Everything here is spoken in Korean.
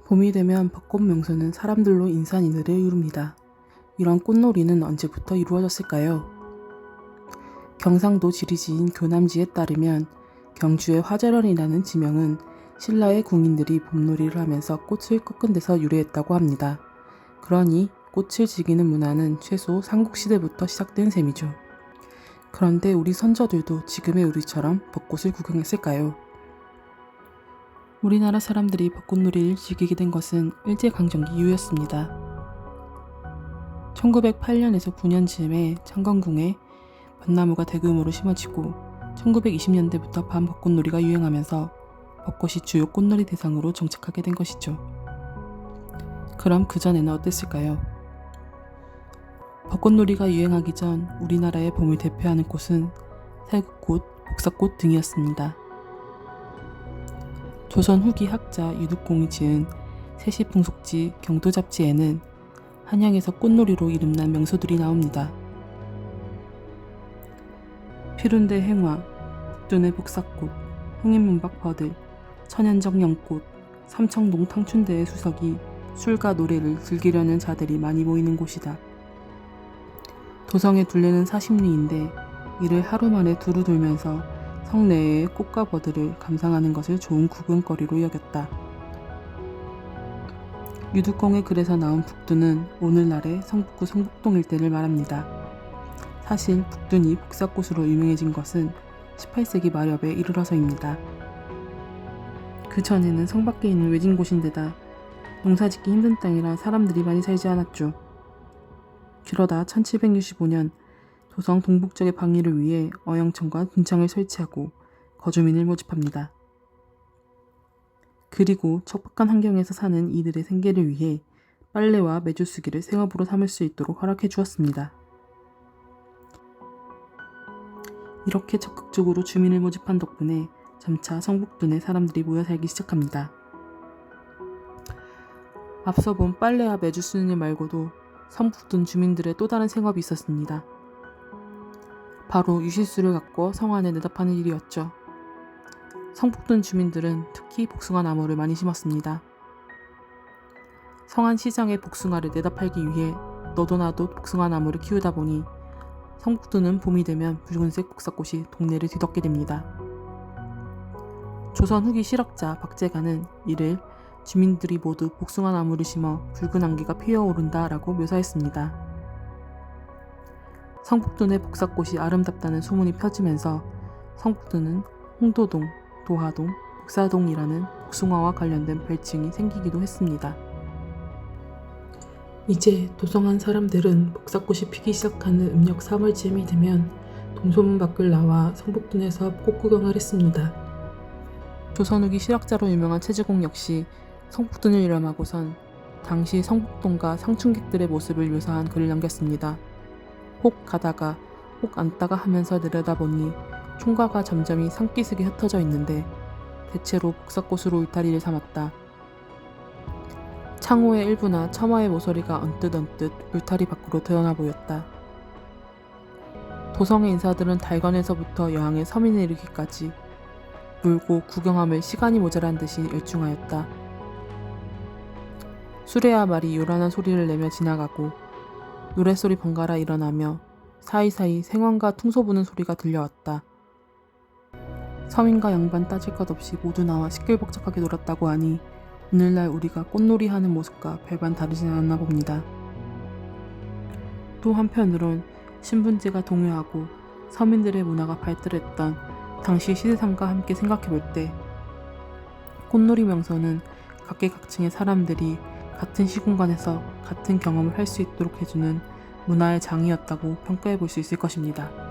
봄이 되면 벚꽃 명소는 사람들로 인산인해를 이룹니다. 이런 꽃놀이는 언제부터 이루어졌을까요? 경상도 지리지인 교남지에 따르면 경주의 화재런이라는 지명은 신라의 궁인들이 봄놀이를 하면서 꽃을 꺾은 데서 유래했다고 합니다. 그러니 꽃을 즐기는 문화는 최소 삼국시대부터 시작된 셈이죠. 그런데 우리 선조들도 지금의 우리처럼 벚꽃을 구경했을까요? 우리나라 사람들이 벚꽃놀이를 즐기게 된 것은 일제강점기 이후였습니다. 1908년에서 9년 즈음에 창건궁에 벚나무가 대규모로 심어지고 1920년대부터 밤 벚꽃놀이가 유행하면서 벚꽃이 주요 꽃놀이 대상으로 정착하게 된 것이죠. 그럼 그전에는 어땠을까요? 벚꽃놀이가 유행하기 전 우리나라의 봄을 대표하는 꽃은 살구꽃, 복사꽃 등이었습니다. 조선 후기 학자 유득공이 지은 세시풍속지 경도잡지에는 한양에서 꽃놀이로 이름난 명소들이 나옵니다. 피룬대 행화, 북둔의 복사꽃, 흥인문박 버들, 천연정 연꽃, 삼청동 탕춘대의 수석이 술과 노래를 즐기려는 자들이 많이 모이는 곳이다. 도성의 둘레는 40리인데 이를 하루 만에 두루 돌면서 성내의 꽃과 버들을 감상하는 것을 좋은 구경거리로 여겼다. 유득공의 글에서 나온 북둔은 오늘날의 성북구 성북동 일대를 말합니다. 사실 북둔이 복사꽃으로 유명해진 것은 18세기 말엽에 이르러서입니다. 그 전에는 성 밖에 있는 외진 곳인데다 농사짓기 힘든 땅이라 사람들이 많이 살지 않았죠. 그러다 1765년 도성 동북쪽의 방위를 위해 어영천과 군창을 설치하고 거주민을 모집합니다. 그리고 척박한 환경에서 사는 이들의 생계를 위해 빨래와 메주쓰기를 생업으로 삼을 수 있도록 허락해 주었습니다. 이렇게 적극적으로 주민을 모집한 덕분에 점차 성북둔에 사람들이 모여 살기 시작합니다. 앞서 본 빨래와 메주 쓰는 일 말고도 성북둔 주민들의 또 다른 생업이 있었습니다. 바로 유실수를 갖고 성 안에 내다 파는 일이었죠. 성북둔 주민들은 특히 복숭아 나무를 많이 심었습니다. 성안 시장에 복숭아를 내다 팔기 위해 너도 나도 복숭아 나무를 키우다 보니 성북둔은 봄이 되면 붉은색 복사꽃이 동네를 뒤덮게 됩니다. 조선 후기 실학자 박재간은 이를 주민들이 모두 복숭아 나무를 심어 붉은 안개가 피어오른다 라고 묘사했습니다. 성북둔의 복사꽃이 아름답다는 소문이 펴지면서 성북둔은 홍도동, 도하동, 복사동이라는 복숭아와 관련된 별칭이 생기기도 했습니다. 이제 도성한 사람들은 복사꽃이 피기 시작하는 음력 3월쯤이 되면 동소문 밖을 나와 성북둔에서 꽃구경을 했습니다. 조선 후기 실학자로 유명한 최지공 역시 성북둔을 이름하고선 당시 성북동과 상춘객들의 모습을 묘사한 글을 남겼습니다. 혹 가다가 혹 앉다가 하면서 내려다보니 총과가 점점이 산기슭에 흩어져 있는데 대체로 복사꽃으로 울타리를 삼았다. 창호의 일부나 처마의 모서리가 언뜻 울타리 밖으로 드러나 보였다. 도성의 인사들은 달건에서부터 여항의 서민에 이르기까지 놀고 구경함을 시간이 모자란 듯이 열중하였다. 수레와 말이 요란한 소리를 내며 지나가고 노랫소리 번갈아 일어나며 사이사이 생황과 퉁소 부는 소리가 들려왔다. 서민과 양반 따질 것 없이 모두 나와 시끌벅적하게 놀았다고 하니 오늘날 우리가 꽃놀이 하는 모습과 별반 다르진 않았나 봅니다. 또 한편으론 신분제가 동요하고 서민들의 문화가 발달했던 당시 시대상과 함께 생각해볼 때 꽃놀이 명소는 각계각층의 사람들이 같은 시공간에서 같은 경험을 할 수 있도록 해주는 문화의 장이었다고 평가해 볼 수 있을 것입니다.